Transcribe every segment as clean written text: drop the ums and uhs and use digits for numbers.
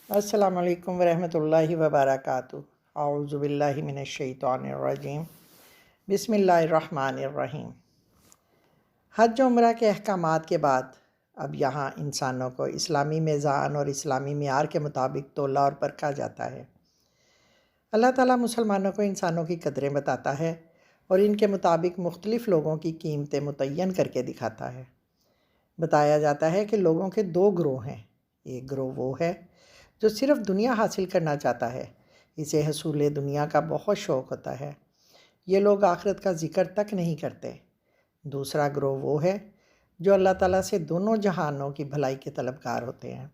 السلام علیکم ورحمۃ اللہ وبرکاتہ۔ اعوذ باللہ من الشیطان الرجیم، بسم اللہ الرحمن الرحیم۔ حج و عمرہ کے احکامات کے بعد اب یہاں انسانوں کو اسلامی میزان اور اسلامی معیار کے مطابق تولا اور پرکھا جاتا ہے۔ اللہ تعالیٰ مسلمانوں کو انسانوں کی قدریں بتاتا ہے اور ان کے مطابق مختلف لوگوں کی قیمتیں متعین کر کے دکھاتا ہے۔ بتایا جاتا ہے کہ لوگوں کے دو گروہ ہیں۔ ایک گروہ وہ ہے جو صرف دنیا حاصل کرنا چاہتا ہے، اسے حصول دنیا کا بہت شوق ہوتا ہے، یہ لوگ آخرت کا ذکر تک نہیں کرتے۔ دوسرا گروہ وہ ہے جو اللہ تعالیٰ سے دونوں جہانوں کی بھلائی کے طلبگار ہوتے ہیں،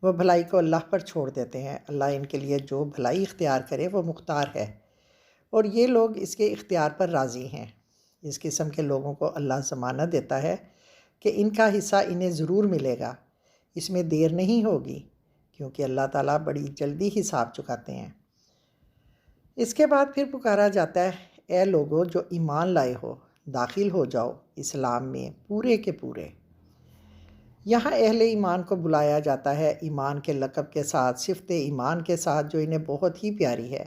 وہ بھلائی کو اللہ پر چھوڑ دیتے ہیں۔ اللہ ان کے لیے جو بھلائی اختیار کرے وہ مختار ہے، اور یہ لوگ اس کے اختیار پر راضی ہیں۔ اس قسم کے لوگوں کو اللہ ضمانت دیتا ہے کہ ان کا حصہ انہیں ضرور ملے گا، اس میں دیر نہیں ہوگی، کیونکہ اللہ تعالیٰ بڑی جلدی حساب چکاتے ہیں۔ اس کے بعد پھر پکارا جاتا ہے، اے لوگو جو ایمان لائے ہو، داخل ہو جاؤ اسلام میں پورے کے پورے۔ یہاں اہل ایمان کو بلایا جاتا ہے ایمان کے لقب کے ساتھ، صفت ایمان کے ساتھ، جو انہیں بہت ہی پیاری ہے،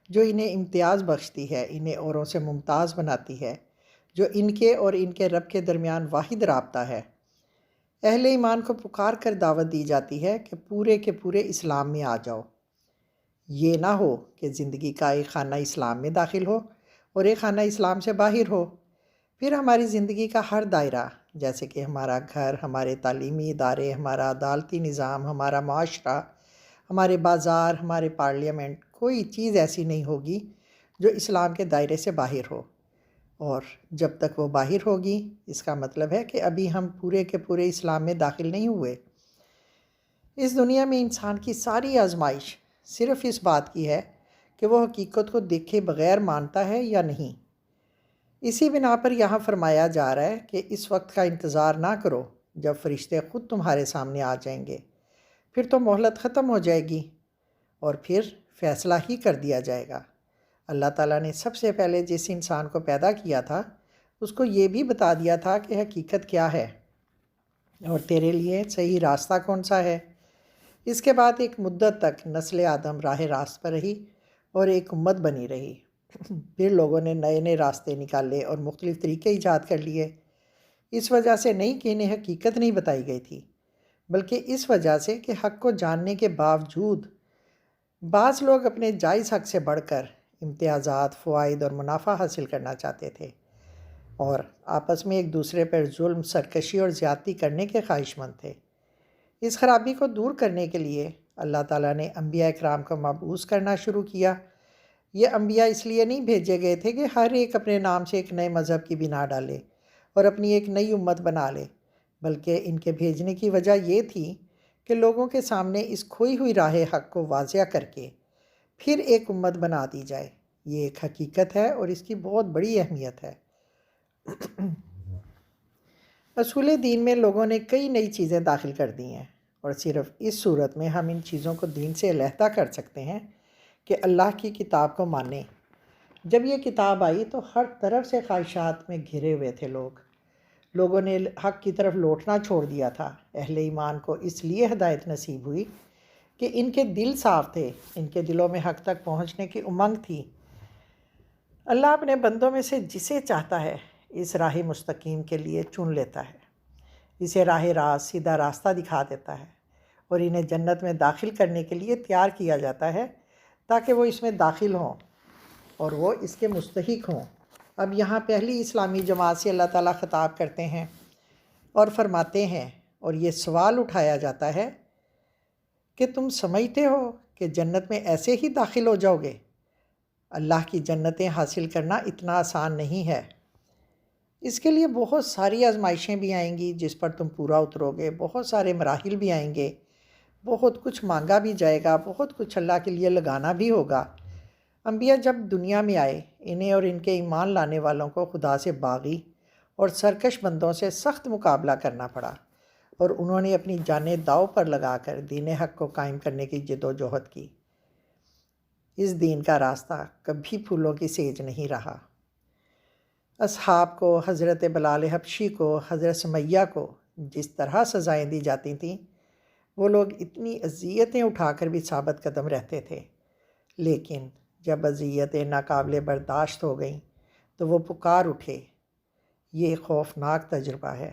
جو انہیں امتیاز بخشتی ہے، انہیں اوروں سے ممتاز بناتی ہے، جو ان کے اور ان کے رب کے درمیان واحد رابطہ ہے۔ اہل ایمان کو پکار کر دعوت دی جاتی ہے کہ پورے کے پورے اسلام میں آ جاؤ۔ یہ نہ ہو کہ زندگی کا ایک خانہ اسلام میں داخل ہو اور ایک خانہ اسلام سے باہر ہو۔ پھر ہماری زندگی کا ہر دائرہ، جیسے کہ ہمارا گھر، ہمارے تعلیمی ادارے، ہمارا عدالتی نظام، ہمارا معاشرہ، ہمارے بازار، ہمارے پارلیمنٹ، کوئی چیز ایسی نہیں ہوگی جو اسلام کے دائرے سے باہر ہو۔ اور جب تک وہ باہر ہوگی، اس کا مطلب ہے کہ ابھی ہم پورے کے پورے اسلام میں داخل نہیں ہوئے۔ اس دنیا میں انسان کی ساری آزمائش صرف اس بات کی ہے کہ وہ حقیقت کو دیکھے بغیر مانتا ہے یا نہیں۔ اسی بنا پر یہاں فرمایا جا رہا ہے کہ اس وقت کا انتظار نہ کرو جب فرشتے خود تمہارے سامنے آ جائیں گے، پھر تو مہلت ختم ہو جائے گی اور پھر فیصلہ ہی کر دیا جائے گا۔ اللہ تعالیٰ نے سب سے پہلے جس انسان کو پیدا کیا تھا، اس کو یہ بھی بتا دیا تھا کہ حقیقت کیا ہے اور تیرے لیے صحیح راستہ کون سا ہے۔ اس کے بعد ایک مدت تک نسل آدم راہ راست پر رہی اور ایک امت بنی رہی۔ پھر لوگوں نے نئے نئے راستے نکالے اور مختلف طریقے ایجاد کر لیے۔ اس وجہ سے نہیں کہ انہیں حقیقت نہیں بتائی گئی تھی، بلکہ اس وجہ سے کہ حق کو جاننے کے باوجود بعض لوگ اپنے جائز حق سے بڑھ کر امتیازات، فوائد اور منافع حاصل کرنا چاہتے تھے اور آپس میں ایک دوسرے پر ظلم، سرکشی اور زیادتی کرنے کے خواہش مند تھے۔ اس خرابی کو دور کرنے کے لیے اللہ تعالیٰ نے انبیاء اکرام کو مبعوث کرنا شروع کیا۔ یہ انبیاء اس لیے نہیں بھیجے گئے تھے کہ ہر ایک اپنے نام سے ایک نئے مذہب کی بنا ڈالے اور اپنی ایک نئی امت بنا لے، بلکہ ان کے بھیجنے کی وجہ یہ تھی کہ لوگوں کے سامنے اس کھوئی ہوئی راہ حق کو واضح کر کے پھر ایک امت بنا دی جائے۔ یہ ایک حقیقت ہے اور اس کی بہت بڑی اہمیت ہے۔ اصول دین میں لوگوں نے کئی نئی چیزیں داخل کر دی ہیں، اور صرف اس صورت میں ہم ان چیزوں کو دین سے علیحدہ کر سکتے ہیں کہ اللہ کی کتاب کو مانیں۔ جب یہ کتاب آئی تو ہر طرف سے خواہشات میں گھرے ہوئے تھے لوگوں نے حق کی طرف لوٹنا چھوڑ دیا تھا۔ اہل ایمان کو اس لیے ہدایت نصیب ہوئی کہ ان کے دل صاف تھے، ان کے دلوں میں حق تک پہنچنے کی امنگ تھی۔ اللہ اپنے بندوں میں سے جسے چاہتا ہے اس راہ مستقیم کے لیے چن لیتا ہے، اسے راہ راست، سیدھا راستہ دکھا دیتا ہے اور انہیں جنت میں داخل کرنے کے لیے تیار کیا جاتا ہے تاکہ وہ اس میں داخل ہوں اور وہ اس کے مستحق ہوں۔ اب یہاں پہلی اسلامی جماعت سے اللہ تعالیٰ خطاب کرتے ہیں اور فرماتے ہیں، اور یہ سوال اٹھایا جاتا ہے کہ تم سمجھتے ہو کہ جنت میں ایسے ہی داخل ہو جاؤ گے؟ اللہ کی جنتیں حاصل کرنا اتنا آسان نہیں ہے۔ اس کے لیے بہت ساری آزمائشیں بھی آئیں گی جس پر تم پورا اترو گے، بہت سارے مراحل بھی آئیں گے، بہت کچھ مانگا بھی جائے گا، بہت کچھ اللہ کے لیے لگانا بھی ہوگا۔ انبیاء جب دنیا میں آئے، انہیں اور ان کے ایمان لانے والوں کو خدا سے باغی اور سرکش بندوں سے سخت مقابلہ کرنا پڑا، اور انہوں نے اپنی جانیں داؤ پر لگا کر دین حق کو قائم کرنے کی جد و جہد کی۔ اس دین کا راستہ کبھی پھولوں کی سیج نہیں رہا۔ اصحاب کو، حضرت بلال حبشی کو، حضرت سمیہ کو جس طرح سزائیں دی جاتی تھیں، وہ لوگ اتنی اذیتیں اٹھا کر بھی ثابت قدم رہتے تھے، لیکن جب اذیتیں ناقابل برداشت ہو گئیں تو وہ پکار اٹھے۔ یہ خوفناک تجربہ ہے،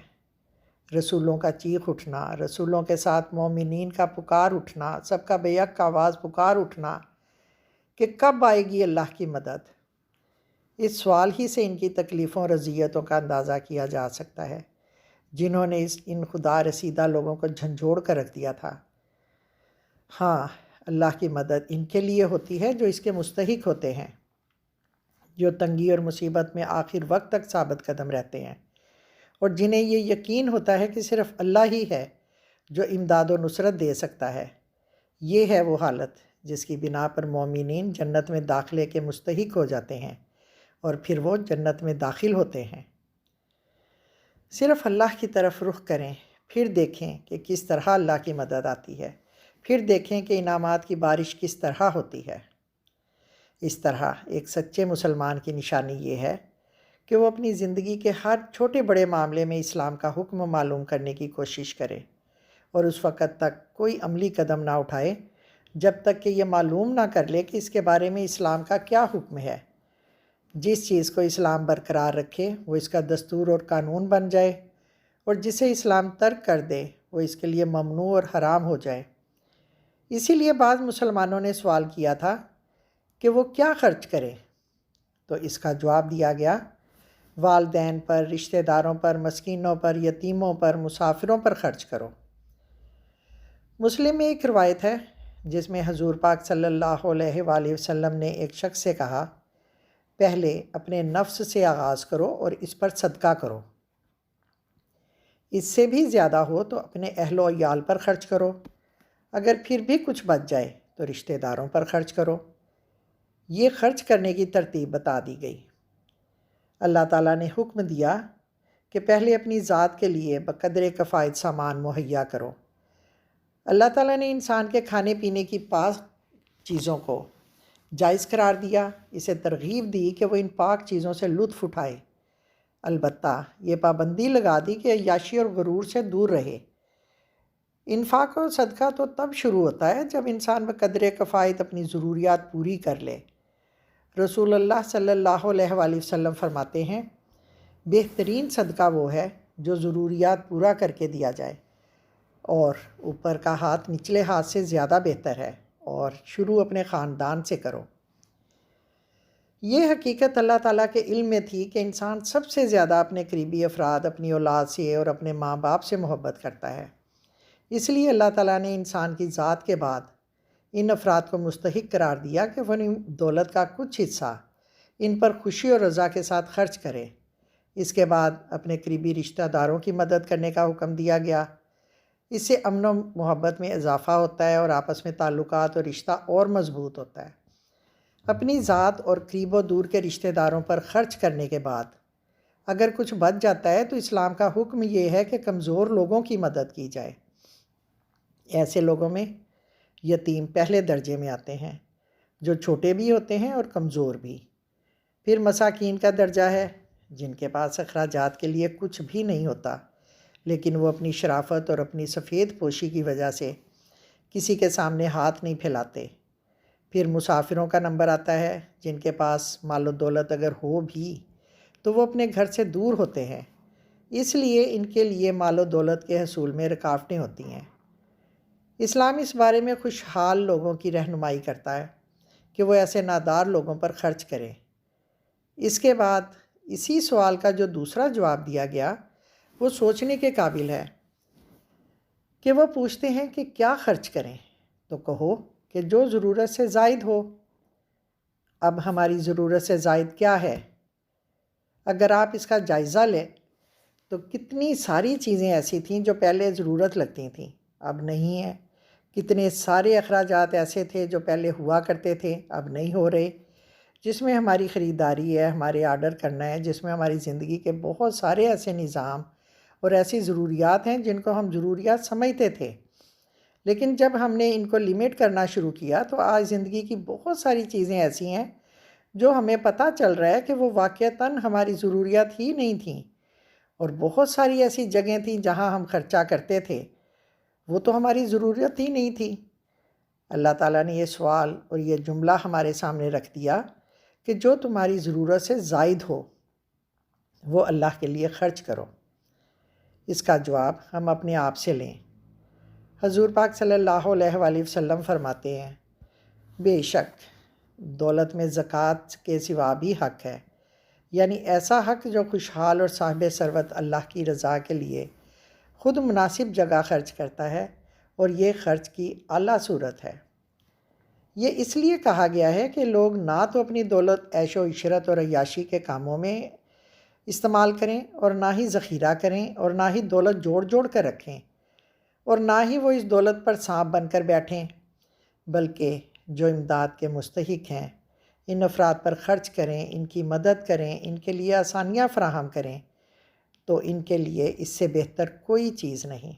رسولوں کا چیخ اٹھنا، رسولوں کے ساتھ مومنین کا پکار اٹھنا، سب کا بیک آواز پکار اٹھنا کہ کب آئے گی اللہ کی مدد۔ اس سوال ہی سے ان کی تکلیفوں اور اذیتوں کا اندازہ کیا جا سکتا ہے، جنہوں نے ان خدا رسیدہ لوگوں کو جھنجھوڑ کر رکھ دیا تھا۔ ہاں، اللہ کی مدد ان کے لیے ہوتی ہے جو اس کے مستحق ہوتے ہیں، جو تنگی اور مصیبت میں آخر وقت تک ثابت قدم رہتے ہیں، اور جنہیں یہ یقین ہوتا ہے کہ صرف اللہ ہی ہے جو امداد و نصرت دے سکتا ہے۔ یہ ہے وہ حالت جس کی بنا پر مومنین جنت میں داخلے کے مستحق ہو جاتے ہیں، اور پھر وہ جنت میں داخل ہوتے ہیں۔ صرف اللہ کی طرف رخ کریں، پھر دیکھیں کہ کس طرح اللہ کی مدد آتی ہے، پھر دیکھیں کہ انعامات کی بارش کس طرح ہوتی ہے۔ اس طرح ایک سچے مسلمان کی نشانی یہ ہے کہ وہ اپنی زندگی کے ہر چھوٹے بڑے معاملے میں اسلام کا حکم معلوم کرنے کی کوشش کرے، اور اس وقت تک کوئی عملی قدم نہ اٹھائے جب تک کہ یہ معلوم نہ کر لے کہ اس کے بارے میں اسلام کا کیا حکم ہے۔ جس چیز کو اسلام برقرار رکھے وہ اس کا دستور اور قانون بن جائے، اور جسے اسلام ترک کر دے وہ اس کے لیے ممنوع اور حرام ہو جائے۔ اسی لیے بعض مسلمانوں نے سوال کیا تھا کہ وہ کیا خرچ کرے، تو اس کا جواب دیا گیا، والدین پر، رشتہ داروں پر، مسکینوں پر، یتیموں پر، مسافروں پر خرچ کرو۔ مسلم میں ایک روایت ہے جس میں حضور پاک صلی اللہ علیہ وآلہ وسلم نے ایک شخص سے کہا، پہلے اپنے نفس سے آغاز کرو اور اس پر صدقہ کرو، اس سے بھی زیادہ ہو تو اپنے اہل و عیال پر خرچ کرو، اگر پھر بھی کچھ بچ جائے تو رشتہ داروں پر خرچ کرو۔ یہ خرچ کرنے کی ترتیب بتا دی گئی۔ اللہ تعالیٰ نے حکم دیا کہ پہلے اپنی ذات کے لیے بقدر کفایت سامان مہیا کرو۔ اللہ تعالیٰ نے انسان کے کھانے پینے کی پاک چیزوں کو جائز قرار دیا، اسے ترغیب دی کہ وہ ان پاک چیزوں سے لطف اٹھائے، البتہ یہ پابندی لگا دی کہ عیاشی اور غرور سے دور رہے۔ انفاق و صدقہ تو تب شروع ہوتا ہے جب انسان بقدر کفایت اپنی ضروریات پوری کر لے۔ رسول اللہ صلی اللہ علیہ وآلہ وسلم فرماتے ہیں، بہترین صدقہ وہ ہے جو ضروریات پورا کر کے دیا جائے، اور اوپر کا ہاتھ نچلے ہاتھ سے زیادہ بہتر ہے، اور شروع اپنے خاندان سے کرو۔ یہ حقیقت اللہ تعالیٰ کے علم میں تھی کہ انسان سب سے زیادہ اپنے قریبی افراد، اپنی اولاد سے اور اپنے ماں باپ سے محبت کرتا ہے۔ اس لیے اللہ تعالیٰ نے انسان کی ذات کے بعد ان افراد کو مستحق قرار دیا کہ وہ ان دولت کا کچھ حصہ ان پر خوشی اور رضا کے ساتھ خرچ کرے۔ اس کے بعد اپنے قریبی رشتہ داروں کی مدد کرنے کا حکم دیا گیا۔ اس سے امن و محبت میں اضافہ ہوتا ہے اور آپس میں تعلقات اور رشتہ اور مضبوط ہوتا ہے۔ اپنی ذات اور قریب و دور کے رشتہ داروں پر خرچ کرنے کے بعد اگر کچھ بچ جاتا ہے تو اسلام کا حکم یہ ہے کہ کمزور لوگوں کی مدد کی جائے۔ ایسے لوگوں میں یتیم پہلے درجے میں آتے ہیں، جو چھوٹے بھی ہوتے ہیں اور کمزور بھی۔ پھر مساکین کا درجہ ہے، جن کے پاس اخراجات کے لیے کچھ بھی نہیں ہوتا، لیکن وہ اپنی شرافت اور اپنی سفید پوشی کی وجہ سے کسی کے سامنے ہاتھ نہیں پھیلاتے۔ پھر مسافروں کا نمبر آتا ہے، جن کے پاس مال و دولت اگر ہو بھی تو وہ اپنے گھر سے دور ہوتے ہیں، اس لیے ان کے لیے مال و دولت کے حصول میں رکاوٹیں ہوتی ہیں۔ اسلام اس بارے میں خوشحال لوگوں کی رہنمائی کرتا ہے کہ وہ ایسے نادار لوگوں پر خرچ کریں۔ اس کے بعد اسی سوال کا جو دوسرا جواب دیا گیا وہ سوچنے کے قابل ہے کہ وہ پوچھتے ہیں کہ کیا خرچ کریں، تو کہو کہ جو ضرورت سے زائد ہو۔ اب ہماری ضرورت سے زائد کیا ہے؟ اگر آپ اس کا جائزہ لیں تو کتنی ساری چیزیں ایسی تھیں جو پہلے ضرورت لگتی تھیں، اب نہیں ہیں۔ کتنے سارے اخراجات ایسے تھے جو پہلے ہوا کرتے تھے، اب نہیں ہو رہے، جس میں ہماری خریداری ہے، ہمارے آرڈر کرنا ہے، جس میں ہماری زندگی کے بہت سارے ایسے نظام اور ایسی ضروریات ہیں جن کو ہم ضروریات سمجھتے تھے، لیکن جب ہم نے ان کو لیمٹ کرنا شروع کیا تو آج زندگی کی بہت ساری چیزیں ایسی ہیں جو ہمیں پتہ چل رہا ہے کہ وہ واقعتاً ہماری ضروریات ہی نہیں تھیں، اور بہت ساری ایسی جگہیں تھیں جہاں ہم خرچہ کرتے تھے وہ تو ہماری ضرورت ہی نہیں تھی۔ اللہ تعالیٰ نے یہ سوال اور یہ جملہ ہمارے سامنے رکھ دیا کہ جو تمہاری ضرورت سے زائد ہو وہ اللہ کے لیے خرچ کرو۔ اس کا جواب ہم اپنے آپ سے لیں۔ حضور پاک صلی اللہ علیہ وآلہ وسلم فرماتے ہیں، بے شک دولت میں زکوٰۃ کے سوا بھی حق ہے، یعنی ایسا حق جو خوشحال اور صاحب ثروت اللہ کی رضا کے لیے خود مناسب جگہ خرچ کرتا ہے، اور یہ خرچ کی اعلیٰ صورت ہے۔ یہ اس لیے کہا گیا ہے کہ لوگ نہ تو اپنی دولت عیش و عشرت اور عیاشی کے کاموں میں استعمال کریں، اور نہ ہی ذخیرہ کریں، اور نہ ہی دولت جوڑ جوڑ کر رکھیں، اور نہ ہی وہ اس دولت پر سانپ بن کر بیٹھیں، بلکہ جو امداد کے مستحق ہیں ان افراد پر خرچ کریں، ان کی مدد کریں، ان کے لیے آسانیاں فراہم کریں، تو ان کے لیے اس سے بہتر کوئی چیز نہیں۔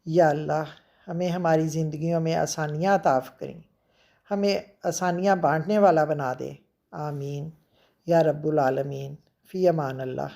یا اللہ ہمیں ہماری زندگیوں میں آسانیاں عطا کریں، ہمیں آسانیاں بانٹنے والا بنا دے۔ آمین یا رب العالمین۔ فی امان اللہ۔